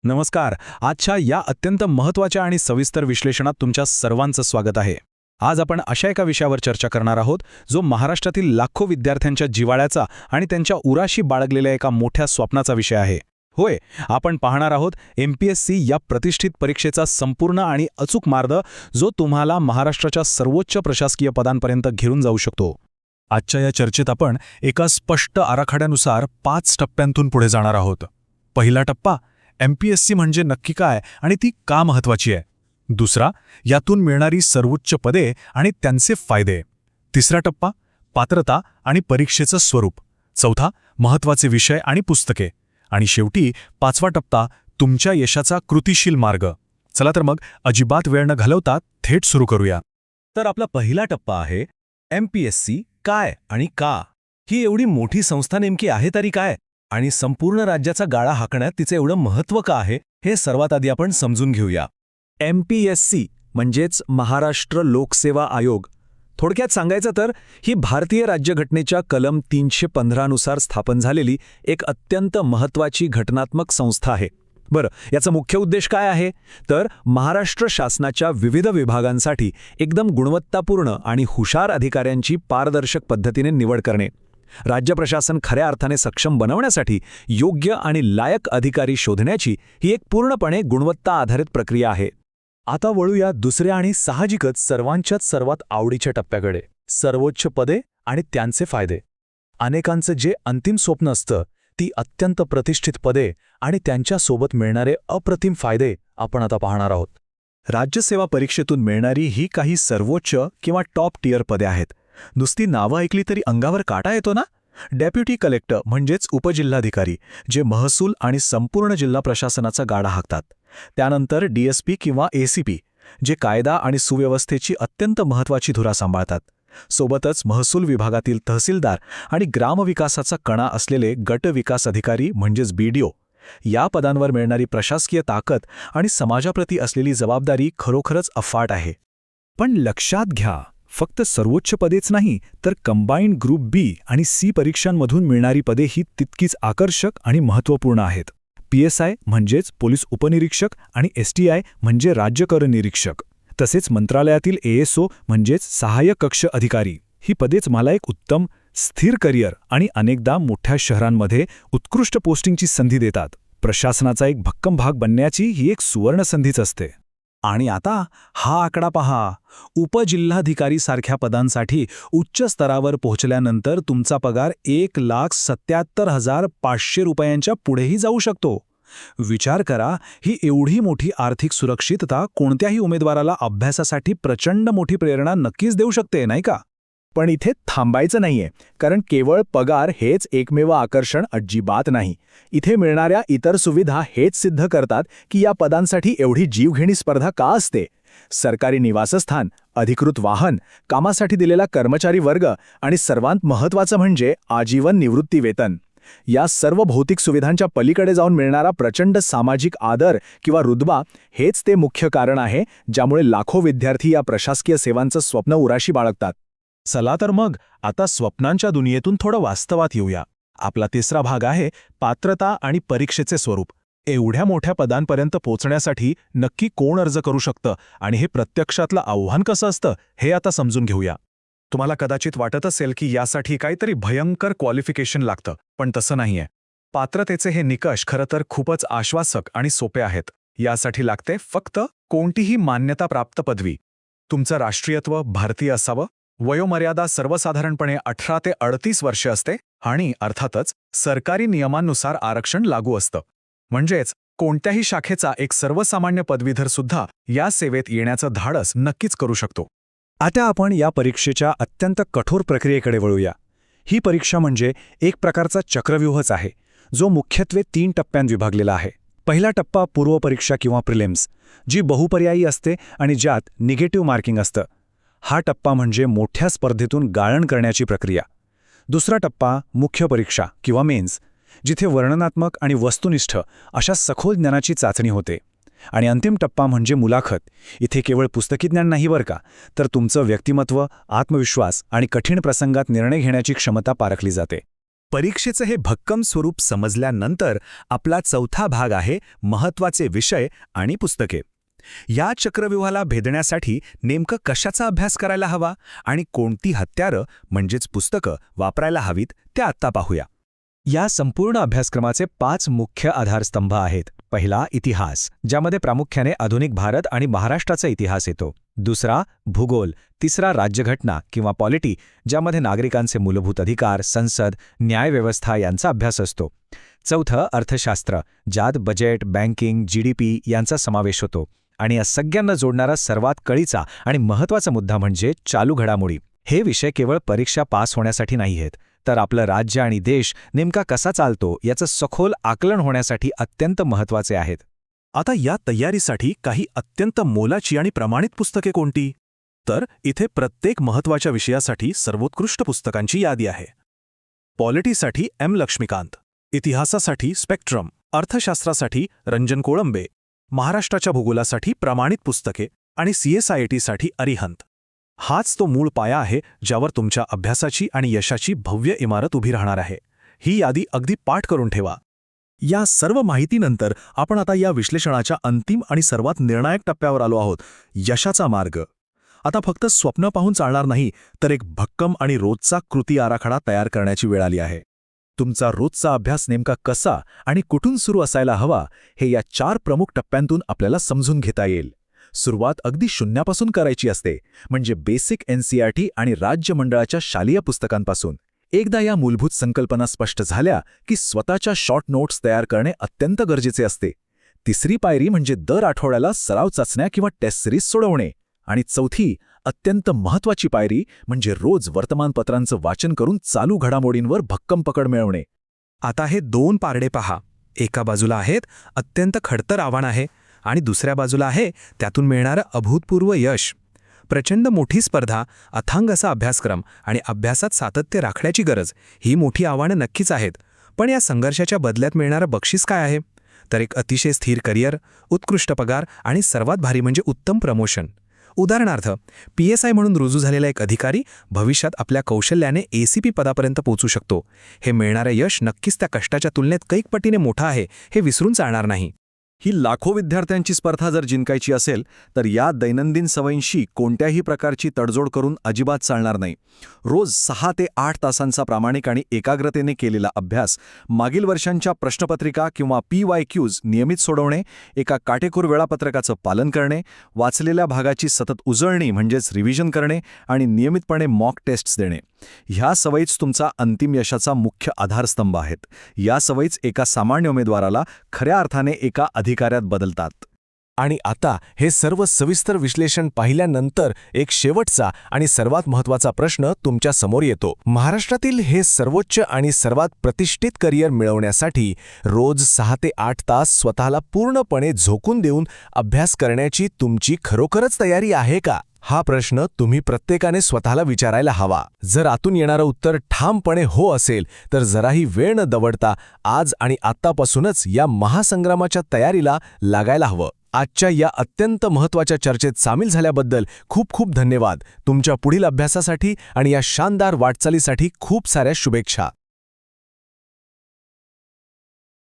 नमस्कार. आजच्या या अत्यंत महत्त्वाच्या आणि सविस्तर विश्लेषणात तुमच्या सर्वांचं स्वागत आहे. आज आपण अशा एका विषयावर चर्चा करणार आहोत जो महाराष्ट्रातील लाखो विद्यार्थ्यांच्या जिव्हाळ्याचा आणि त्यांच्या उराशी बाळगलेल्या एका मोठ्या स्वप्नाचा विषय आहे. होय, आपण पाहणार आहोत MPSC या प्रतिष्ठित परीक्षेचा संपूर्ण आणि अचूक मार्ग जो तुम्हाला महाराष्ट्राच्या सर्वोच्च प्रशासकीय पदांपर्यंत घेऊन जाऊ शकतो. आजच्या या चर्चेत आपण एका स्पष्ट आराखड्यानुसार 5 टप्प्यांतून पुढे जाणार आहोत. पहिला टप्पा, MPSC म्हणजे नक्की काय आणि ती का महत्त्वाची आहे. दुसरा, यातून मिळणारी सर्वोच्च पदे आणि त्यांचे फायदे. तिसरा टप्पा, पात्रता आणि परीक्षेचं स्वरूप. चौथा, महत्त्वाचे विषय आणि पुस्तके. आणि शेवटी 5वा टप्पा, तुमच्या यशाचा कृतिशील मार्ग. चला तर मग अजिबात वेळ न घालवता थेट सुरू करूया. तर आपला पहिला टप्पा आहे MPSC काय आणि का. ही एवढी मोठी संस्था नेमकी आहे तरी काय, आणि संपूर्ण राज्याचा गाळा हाकण्यात तिचे एवढं महत्त्व का आहे, हे सर्वात आधी आपण समजून घेऊया. MPSC म्हणजेच महाराष्ट्र लोकसेवा आयोग. थोडक्यात सांगायचं तर ही भारतीय राज्यघटनेच्या कलम 315 नुसार स्थापन झालेली एक अत्यंत महत्त्वाची घटनात्मक संस्था आहे. बरं, याचा मुख्य उद्देश काय आहे तर महाराष्ट्र शासनाच्या विविध विभागांसाठी एकदम गुणवत्तापूर्ण आणि हुशार अधिकाऱ्यांची पारदर्शक पद्धतीने निवड करणे. राज्य प्रशासन खऱ्या अर्थाने सक्षम बनवण्यासाठी योग्य आणि लायक अधिकारी शोधण्याची ही एक पूर्णपणे गुणवत्ता आधारित प्रक्रिया आहे. आता वळूया दुसऱ्या आणि साहजिकच सर्वांच्याच सर्वात आवडीच्या टप्प्याकडे, सर्वोच्च पदे आणि त्यांचे फायदे. अनेकांचं जे अंतिम स्वप्न असतं ती अत्यंत प्रतिष्ठित पदे आणि त्यांच्यासोबत मिळणारे अप्रतिम फायदे आपण आता पाहणार आहोत. राज्यसेवा परीक्षेतून मिळणारी ही काही सर्वोच्च किंवा टॉप टियर पदे आहेत. नुसती नावं ऐकली तरी अंगावर काटा येतो ना. डेप्युटी कलेक्टर म्हणजेच उपजिल्हाधिकारी, जे महसूल आणि संपूर्ण जिल्हा प्रशासनाचा गाडा हाकतात. त्यानंतर DSP किंवा ACP, जे कायदा आणि सुव्यवस्थेची अत्यंत महत्त्वाची धुरा सांभाळतात. सोबतच महसूल विभागातील तहसीलदार आणि ग्रामविकासाचा कणा असलेले गट विकास अधिकारी म्हणजेच BDO. या पदांवर मिळणारी प्रशासकीय ताकद आणि समाजाप्रती असलेली जबाबदारी खरोखरच अफाट आहे. पण लक्षात घ्या, फक्त सर्वोच्च पदेच नाही तर कंबाईंड ग्रुप B आणि C परीक्षांमधून मिळणारी पदे ही तितकीच आकर्षक आणि महत्त्वपूर्ण आहेत. PSI म्हणजेच पोलीस उपनिरीक्षक आणि STI म्हणजे राज्य कर निरीक्षक. तसेच मंत्रालयातील ASO म्हणजेच सहाय्यक कक्ष अधिकारी. ही पदेच मला एक उत्तम, स्थिर करिअर आणि अनेकदा मोठ्या शहरांमध्ये उत्कृष्ट पोस्टिंगची संधी देतात. प्रशासनाचा एक भक्कम भाग बनण्याची ही एक सुवर्ण संधीच असते. आणि आता हा आकडा पहा. उपजिल्हाधिकारीसारख्या पदांसाठी उच्च स्तरावर पोहोचल्यानंतर तुमचा पगार 1,77,500 रुपयांच्या पुढेही जाऊ शकतो. विचार करा, ही एवढी मोठी आर्थिक सुरक्षितता कोणत्याही उमेदवाराला अभ्यासासाठी प्रचंड मोठी प्रेरणा नक्कीच देऊ शकते, नाही का. पण इथे थांबायचं नाहीये, कारण केवळ पगार हेच एकमेव आकर्षण अजिबात नाही. इथे मिळणाऱ्या इतर सुविधा हेच सिद्ध करतात की या पदांसाठी एवढी जीवघेणी स्पर्धा का असते. सरकारी निवासस्थान, अधिकृत वाहन, कामासाठी दिलेला कर्मचारी वर्ग आणि सर्वात महत्त्वाचं म्हणजे आजीवन निवृत्ती वेतन. या सर्व भौतिक सुविधांच्या पलीकडे जाऊन मिळणारा प्रचंड सामाजिक आदर किंवा रुतबा हेच ते मुख्य कारण आहे ज्यामुळे लाखो विद्यार्थी या प्रशासकीय सेवांचं स्वप्न उराशी बाळगतात. चला तर मग आता स्वप्नांच्या दुनियेतून थोडं वास्तवात येऊया. आपला तिसरा भाग आहे पात्रता आणि परीक्षेचे स्वरूप. एवढ्या मोठ्या पदांपर्यंत पोहोचण्यासाठी नक्की कोण अर्ज करू शकतं आणि हे प्रत्यक्षातलं आव्हान कसं असतं हे आता समजून घेऊया. तुम्हाला कदाचित वाटत असेल की यासाठी काहीतरी भयंकर क्वालिफिकेशन लागतं, पण तसं नाहीये. पात्रतेचे हे निकष खरं तर खूपच आश्वासक आणि सोपे आहेत. यासाठी लागते फक्त कोणतीही मान्यताप्राप्त पदवी. तुमचं राष्ट्रीयत्व भारतीय असावं, वयोमर्यादा सर्वसाधारणपणे 18 ते 38 वर्षे असते आणि अर्थातच सरकारी नियमांनुसार आरक्षण लागू असतं. म्हणजेच कोणत्याही शाखेचा एक सर्वसामान्य पदवीधर सुद्धा या सेवेत येण्याचं धाडस नक्कीच करू शकतो. आता आपण या परीक्षेच्या अत्यंत कठोर प्रक्रियेकडे वळूया. ही परीक्षा म्हणजे एक प्रकारचा चक्रव्यूहच आहे जो मुख्यत्वे 3 टप्प्यांत विभागलेला आहे. पहिला टप्पा पूर्वपरीक्षा किंवा प्रिलिम्स, जी बहुपर्यायी असते आणि ज्यात निगेटिव्ह मार्किंग असतं. हा टप्पा म्हणजे मोठ्या स्पर्धेतून गाळण करण्याची प्रक्रिया. दुसरा टप्पा मुख्य परीक्षा किंवा मेन्स, जिथे वर्णनात्मक आणि वस्तुनिष्ठ अशा सखोल ज्ञानाची चाचणी होते. आणि अंतिम टप्पा म्हणजे मुलाखत. इथे केवळ पुस्तकी ज्ञान नाही बरं का, तर तुमचं व्यक्तिमत्व, आत्मविश्वास आणि कठीण प्रसंगात निर्णय घेण्याची क्षमता पारखली जाते. परीक्षेचं हे भक्कम स्वरूप समजल्यानंतर आपला चौथा भाग आहे महत्त्वाचे विषय आणि पुस्तके. या चक्रव्यूहाला भेदण्यासाठी नेमकं कशाचा अभ्यास करायला हवा आणि कोणती हत्यारं म्हणजेच पुस्तकं वापरायला हवीत त्या आत्ता पाहूया. या संपूर्ण अभ्यासक्रमाचे 5 मुख्य आधारस्तंभ आहेत. पहिला इतिहास, ज्यामध्ये प्रामुख्याने आधुनिक भारत आणि महाराष्ट्राचा इतिहास येतो. दुसरा भूगोल. तिसरा राज्यघटना किंवा पॉलिटी, ज्यामध्ये नागरिकांचे मूलभूत अधिकार, संसद, न्यायव्यवस्था यांचा अभ्यास असतो. चौथं अर्थशास्त्र, ज्यात बजेट, बँकिंग, GDP यांचा समावेश होतो. आणि या सगळ्यांना जोडणारा सर्वात कळीचा आणि महत्त्वाचा मुद्दा म्हणजे चालू घडामोडी. हे विषय केवळ परीक्षा पास होण्यासाठी नाही आहेत, तर आपलं राज्य आणि देश नेमका कसा चालतो याचं सखोल आकलन होण्यासाठी अत्यंत महत्त्वाचे आहेत. आता या तयारीसाठी काही अत्यंत मोलाची आणि प्रमाणित पुस्तके कोणती? तर इथे प्रत्येक महत्त्वाच्या विषयासाठी सर्वोत्कृष्ट पुस्तकांची यादी आहे. पॉलिटीसाठी M. लक्ष्मीकांत, इतिहासासाठी स्पेक्ट्रम, अर्थशास्त्रासाठी रंजन कोळंबे, महाराष्ट्राच्या भूगोलासाठी प्रमाणित पुस्तके आणि CSIT अरिहंत. हाच तो मूळ पाया आहे ज्यावर तुमच्या अभ्यासाची आणि यशाची भव्य इमारत उभी राहणार आहे. ही यादी अगदी पाठ करून ठेवा. या सर्व माहितीनंतर आपण आता या विश्लेषणाच्या अंतिम आणि सर्वात निर्णायक टप्प्यावर आलो आहोत, यशाचा मार्ग. आता फक्त स्वप्न पाहून चालणार नाही, तर एक भक्कम आणि रोजचा कृती आराखडा तयार करण्याची वेळ आली आहे. तुमचा रोजचा अभ्यास नेमका कसा आणि कुठून सुरू असायला हवा हे या 4 प्रमुख टप्प्यांतून आपल्याला समजून घेता येईल. सुरुवात अगदी शून्यापासून करायची असते, म्हणजे बेसिक NCERT आणि राज्य मंडळाच्या शालेय पुस्तकांपासून. एकदा या मूलभूत संकल्पना स्पष्ट झाल्या की स्वतःच्या शॉर्ट नोट्स तयार करणे अत्यंत गरजेचे असते. तिसरी पायरी म्हणजे दर आठवड्याला सराव चाचण्या किंवा टेस्ट सिरीज सोडवणे. आणि चौथी, अत्यंत महत्त्वाची पायरी म्हणजे रोज वर्तमानपत्रांचं वाचन करून चालू घडामोडींवर भक्कम पकड मिळवणे. आता हे 2 पारडे पहा. एका बाजूला आहेत अत्यंत खडतर आव्हान आहे आणि दुसऱ्या बाजूला आहे त्यातून मिळणारं अभूतपूर्व यश. प्रचंड मोठी स्पर्धा, अथांग असा अभ्यासक्रम आणि अभ्यासात सातत्य राखण्याची गरज, ही मोठी आव्हानं नक्कीच आहेत. पण या संघर्षाच्या बदल्यात मिळणारं बक्षीस काय आहे? तर एक अतिशय स्थिर करिअर, उत्कृष्ट पगार आणि सर्वात भारी म्हणजे उत्तम प्रमोशन. उदाहरणार्थ, PSI म्हणून रुजू झालेला एक अधिकारी भविष्यात आपल्या कौशल्याने ACP पदापर्यंत पोहोचू शकतो. हे मिळणारं यश नक्कीच त्या कष्टाच्या तुलनेत कैक पटीने मोठं आहे, हे विसरून चालणार नाही. ही लाखो विद्यार्थ्यांची स्पर्धा जर जिंकायची असेल तर या दैनंदिन सवयींशी कोणत्याही प्रकारची तडजोड करून अजिबात चालणार नाही. रोज 6 ते 8 तासांचा प्रामाणिक आणि एकाग्रतेने केलेला अभ्यास, मागील वर्षांच्या प्रश्नपत्रिका किंवा PYQs नियमित सोडवणे, एका काटेकोर वेळापत्रकाचं पालन करणे, वाचलेल्या भागाची सतत उजळणी म्हणजेच रिव्हिजन करणे आणि नियमितपणे मॉक टेस्ट्स देणे, ह्या सवयीच तुमचा अंतिम यशाचा मुख्य आधारस्तंभ आहेत. या सवयीच एका सामान्य उमेदवाराला खऱ्या अर्थाने एका अधिकाऱ्यात बदलतात. आणि आता हे सर्व सविस्तर विश्लेषण पाहिल्यानंतर एक शेवटचा आणि सर्वात महत्त्वाचा प्रश्न तुमच्या समोर येतो. महाराष्ट्रातील हे सर्वोच्च आणि सर्वात प्रतिष्ठित करिअर मिळवण्यासाठी रोज 6 ते 8 तास स्वतःला पूर्णपणे झोकून देऊन अभ्यास करण्याची तुमची खरोखरच तयारी आहे का? हा प्रश्न तुम्ही प्रत्येकाने स्वतःला विचारायला हवा. जर आतून येणारं उत्तर ठामपणे हो असेल तर जराही वेळ न दवडता आज आणि आत्तापासूनच या महासंग्रामाच्या तयारीला लागायला हवं. आजच्या या अत्यंत महत्त्वाच्या चर्चेत सामील झाल्याबद्दल खूप खूप धन्यवाद. तुमच्या पुढील अभ्यासासाठी आणि या शानदार वाटचालीसाठी खूप साऱ्या शुभेच्छा.